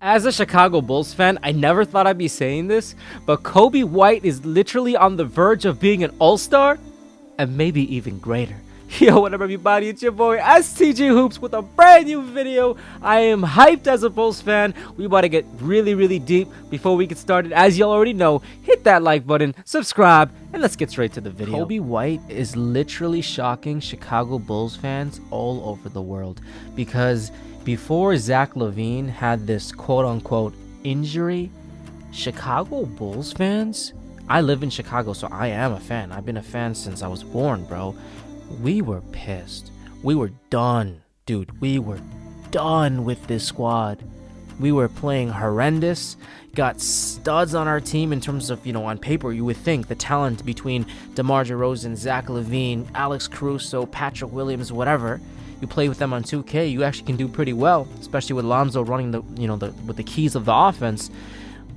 As a Chicago Bulls fan, I never thought I'd be saying this, but Coby White is literally on the verge of being an all-star, and maybe even greater. Yo, what up everybody, it's your boy STG Hoops with a brand new video. I am hyped as a Bulls fan. We about to get really deep. Before we get started, as y'all already know, hit that like button, subscribe, and let's get straight to the video. Coby White is literally shocking Chicago Bulls fans all over the world, because before Zach Lavine had this quote-unquote injury, Chicago Bulls fans, I live in Chicago, so I am a fan. I've been a fan since I was born, bro. We were pissed. We were done, dude. We were done with this squad. We were playing horrendous. Got studs on our team in terms of, on paper, you would think the talent between DeMar DeRozan, Zach Lavine, Alex Caruso, Patrick Williams, whatever. You play with them on 2K, you actually can do pretty well, especially with Lonzo running with the keys of the offense.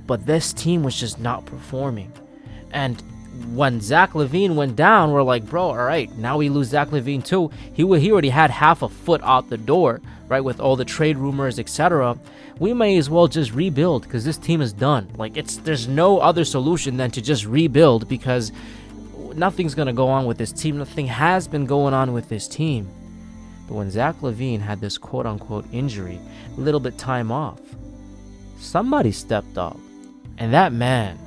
But this team was just not performing. And when Zach Lavine went down, we're like, bro, all right, now we lose Zach Lavine too. He already had half a foot out the door, right, with all the trade rumors, etc. We may as well just rebuild, because this team is done. Like, there's no other solution than to just rebuild, because nothing's gonna go on with this team. Nothing has been going on with this team. But when Zach Lavine had this quote-unquote injury, a little bit time off, somebody stepped up, and that man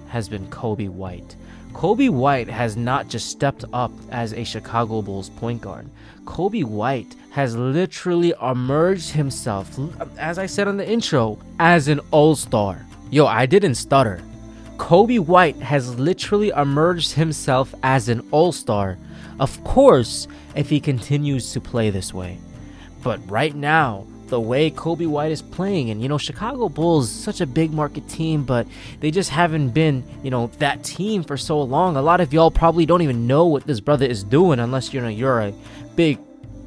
has been Coby White. Coby White has not just stepped up as a Chicago Bulls point guard. Coby White has literally emerged himself, as I said in the intro, as an all-star. Yo, I didn't stutter. Coby White has literally emerged himself as an all-star. Of course, if he continues to play this way. But right now, the way Coby White is playing, and Chicago Bulls, such a big market team, but they just haven't been, that team for so long. A lot of y'all probably don't even know what this brother is doing unless you're a big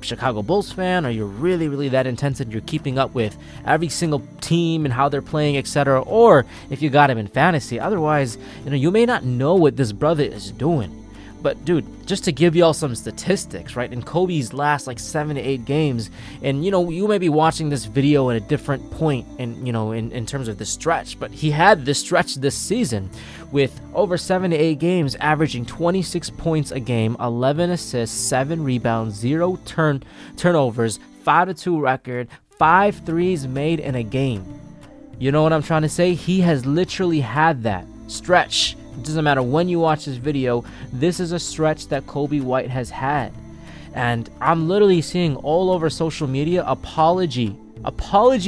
Chicago Bulls fan, or you're really that intense and you're keeping up with every single team and how they're playing, etc. Or if you got him in fantasy. Otherwise, you may not know what this brother is doing. But dude, just to give y'all some statistics, right? In Coby's last 7 to 8 games, and you may be watching this video at a different point in terms of the stretch, but he had this stretch this season with over 7 to 8 games, averaging 26 points a game, 11 assists, 7 rebounds, 0 turnovers, 5-2 record, 5 threes made in a game. You know what I'm trying to say? He has literally had that stretch. It doesn't matter when you watch this video, this is a stretch that Coby White has had. And I'm literally seeing all over social media apology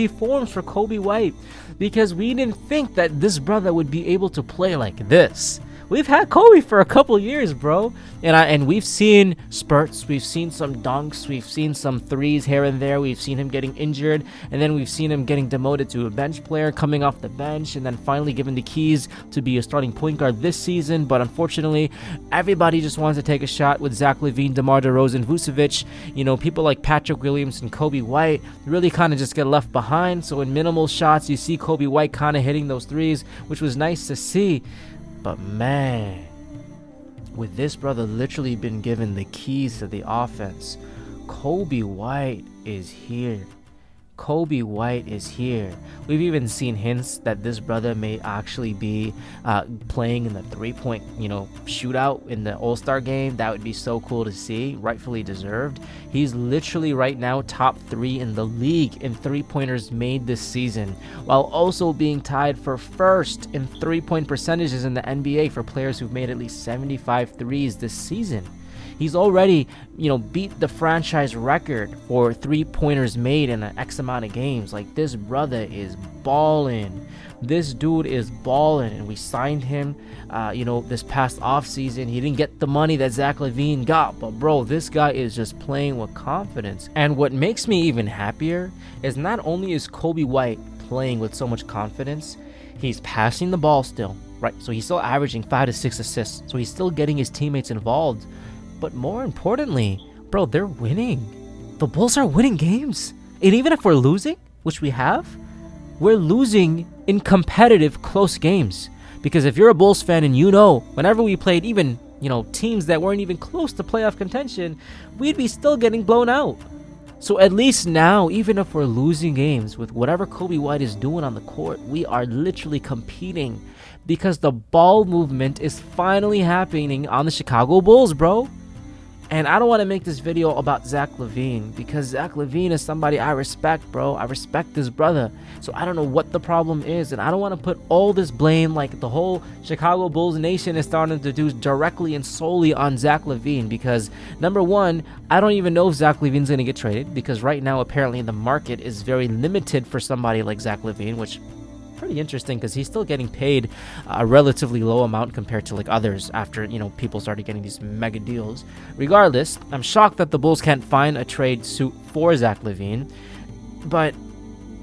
forms for Coby White, because we didn't think that this brother would be able to play like this. We've had Coby for a couple years, bro, and we've seen spurts, we've seen some dunks, we've seen some threes here and there, we've seen him getting injured, and then we've seen him getting demoted to a bench player, coming off the bench, and then finally given the keys to be a starting point guard this season. But unfortunately, everybody just wants to take a shot with Zach Lavine, DeMar DeRozan, Vucevic. People like Patrick Williams and Coby White really kind of just get left behind. So in minimal shots, you see Coby White kind of hitting those threes, which was nice to see. But man, with this brother literally been given the keys to the offense, Coby White is here. Coby White is here. We've even seen hints that this brother may actually be playing in the three-point, shootout in the All-Star game. That would be so cool to see. Rightfully deserved. He's literally right now top 3 in the league in three-pointers made this season, while also being tied for first in three-point percentages in the NBA for players who've made at least 75 threes this season. He's already, beat the franchise record for three-pointers made in an X amount of games. Like, this brother is balling. This dude is balling, and we signed him, this past offseason. He didn't get the money that Zach Lavine got, but bro, this guy is just playing with confidence. And what makes me even happier is not only is Coby White playing with so much confidence, he's passing the ball still, right? So he's still averaging 5 to 6 assists. So he's still getting his teammates involved. But more importantly, bro, they're winning. The Bulls are winning games. And even if we're losing, which we have, we're losing in competitive, close games. Because if you're a Bulls fan and whenever we played even, teams that weren't even close to playoff contention, we'd be still getting blown out. So at least now, even if we're losing games with whatever Coby White is doing on the court, we are literally competing because the ball movement is finally happening on the Chicago Bulls, bro. And I don't want to make this video about Zach Lavine because Zach Lavine is somebody I respect, bro. I respect this brother. So I don't know what the problem is. And I don't want to put all this blame, like the whole Chicago Bulls nation is starting to do, directly and solely on Zach Lavine. Because number one, I don't even know if Zach Lavine's going to get traded. Because right now, apparently, the market is very limited for somebody like Zach Lavine, which pretty interesting because he's still getting paid a relatively low amount compared to like others after, you know, people started getting these mega deals. Regardless, I'm shocked that the Bulls can't find a trade suit for Zach Lavine, but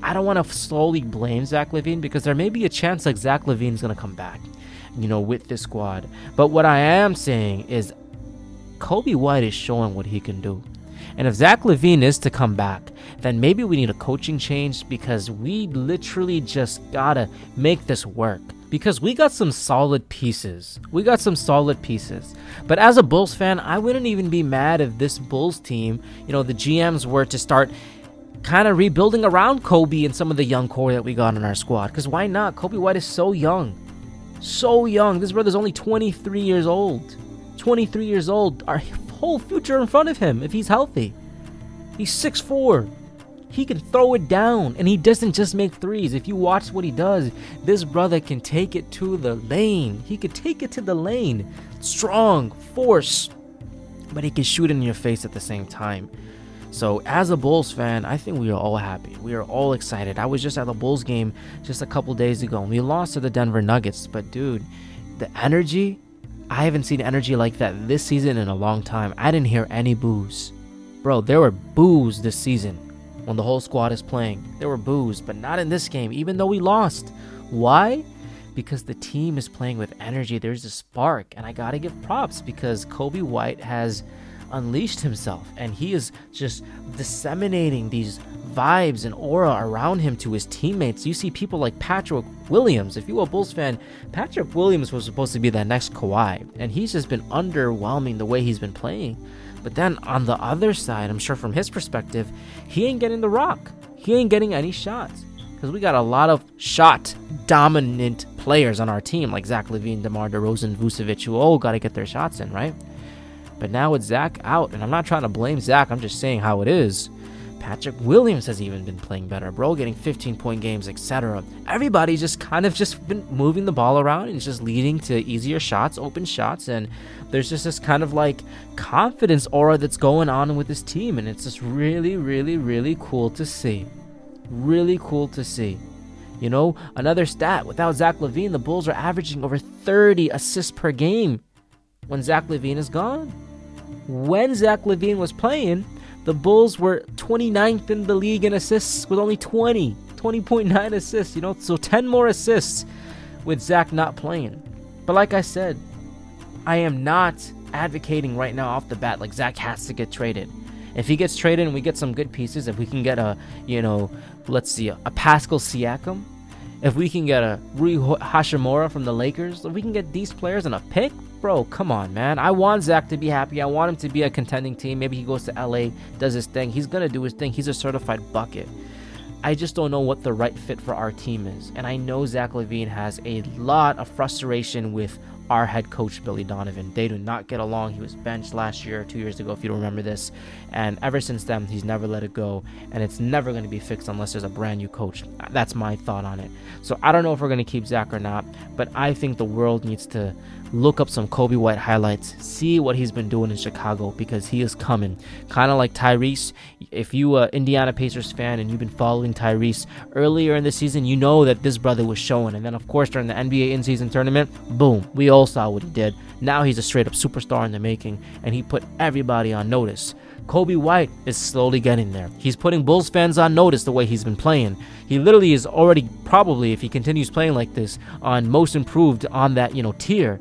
I don't want to solely blame Zach Lavine because there may be a chance like Zach Lavine's going to come back, you know, with this squad. But what I am saying is Coby White is showing what he can do. And if Zach Lavine is to come back, then maybe we need a coaching change because we literally just gotta make this work. Because we got some solid pieces. But as a Bulls fan, I wouldn't even be mad if this Bulls team, you know, the GMs were to start kind of rebuilding around Coby and some of the young core that we got in our squad. Because why not? Coby White is so young. So young. This brother's only 23 years old. 23 years old. Our whole future in front of him if he's healthy. He's 6'4". He can throw it down, and he doesn't just make threes. If you watch what he does, this brother can take it to the lane. He could take it to the lane. Strong, force, but he can shoot in your face at the same time. So as a Bulls fan, I think we are all happy. We are all excited. I was just at the Bulls game just a couple days ago, and we lost to the Denver Nuggets. But dude, the energy, I haven't seen energy like that this season in a long time. I didn't hear any boos. Bro, there were boos this season. When the whole squad is playing, there were boos, but not in this game, even though we lost. Why? Because the team is playing with energy. There's a spark, and I gotta give props because Coby White has unleashed himself, and he is just disseminating these vibes and aura around him to his teammates. You see people like Patrick Williams. If you're a Bulls fan, Patrick Williams was supposed to be that next Kawhi, and he's just been underwhelming the way he's been playing. But then on the other side, I'm sure from his perspective, he ain't getting the rock. He ain't getting any shots because we got a lot of shot-dominant players on our team like Zach Lavine, DeMar DeRozan, Vucevic, who all got to get their shots in, right? But now with Zach out, and I'm not trying to blame Zach, I'm just saying how it is. Patrick Williams has even been playing better, bro, getting 15-point games, etc. Everybody's just kind of just been moving the ball around and it's just leading to easier shots, open shots, and there's just this kind of like confidence aura that's going on with this team, and it's just really, really, really cool to see. Really cool to see. You know, another stat, without Zach Lavine, the Bulls are averaging over 30 assists per game when Zach Lavine is gone. When Zach Lavine was playing, the Bulls were 29th in the league in assists with only 20.9 assists, you know, so 10 more assists with Zach not playing. But like I said, I am not advocating right now off the bat like Zach has to get traded. If he gets traded and we get some good pieces, if we can get a, you know, let's see, a Pascal Siakam, if we can get a Rui Hachimura from the Lakers, if we can get these players and a pick, bro, come on, man. I want Zach to be happy. I want him to be a contending team. Maybe he goes to LA, does his thing. He's going to do his thing. He's a certified bucket. I just don't know what the right fit for our team is. And I know Zach Lavine has a lot of frustration with our head coach, Billy Donovan. They do not get along. He was benched last year, 2 years ago, if you don't remember this. And ever since then, he's never let it go. And it's never going to be fixed unless there's a brand new coach. That's my thought on it. So I don't know if we're going to keep Zach or not. But I think the world needs to look up some Coby White highlights, see what he's been doing in Chicago, because he is coming. Kind of like Tyrese. If you are an Indiana Pacers fan and you've been following Tyrese earlier in the season, you know that this brother was showing. And then, of course, during the NBA in-season tournament, boom, we all saw what he did. Now he's a straight-up superstar in the making, and he put everybody on notice. Coby White is slowly getting there. He's putting Bulls fans on notice the way he's been playing. He literally is already, probably, if he continues playing like this, on most improved on that, tier.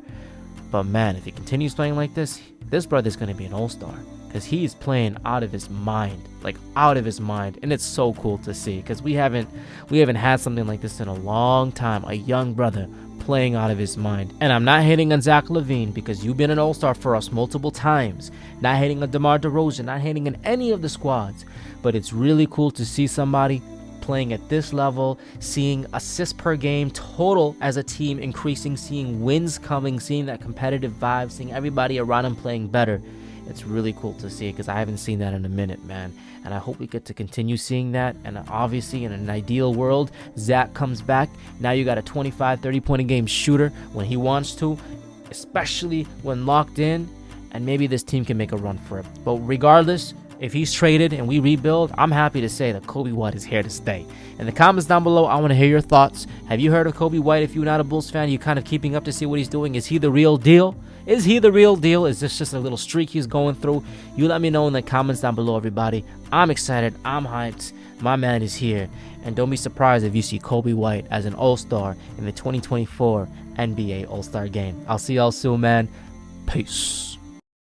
But man, if he continues playing like this brother's going to be an all-star. because he's playing out of his mind, like out of his mind, and it's so cool to see because we haven't had something like this in a long time. A young brother playing out of his mind. And I'm not hating on Zach Lavine because you've been an all-star for us multiple times. Not hating on DeMar DeRozan, not hating on any of the squads, but it's really cool to see somebody playing at this level, seeing assists per game total as a team increasing, seeing wins coming, seeing that competitive vibe, seeing everybody around him playing better. It's really cool to see because I haven't seen that in a minute, man. And I hope we get to continue seeing that. And obviously, in an ideal world, Zack comes back. Now you got a 25, 30-point a game shooter when he wants to, especially when locked in. And maybe this team can make a run for it. But regardless, if he's traded and we rebuild, I'm happy to say that Coby White is here to stay. In the comments down below, I want to hear your thoughts. Have you heard of Coby White? If you're not a Bulls fan, you're kind of keeping up to see what he's doing. Is he the real deal? Is he the real deal? Is this just a little streak he's going through? You let me know in the comments down below, everybody. I'm excited. I'm hyped. My man is here. And don't be surprised if you see Coby White as an all-star in the 2024 NBA All-Star Game. I'll see y'all soon, man. Peace.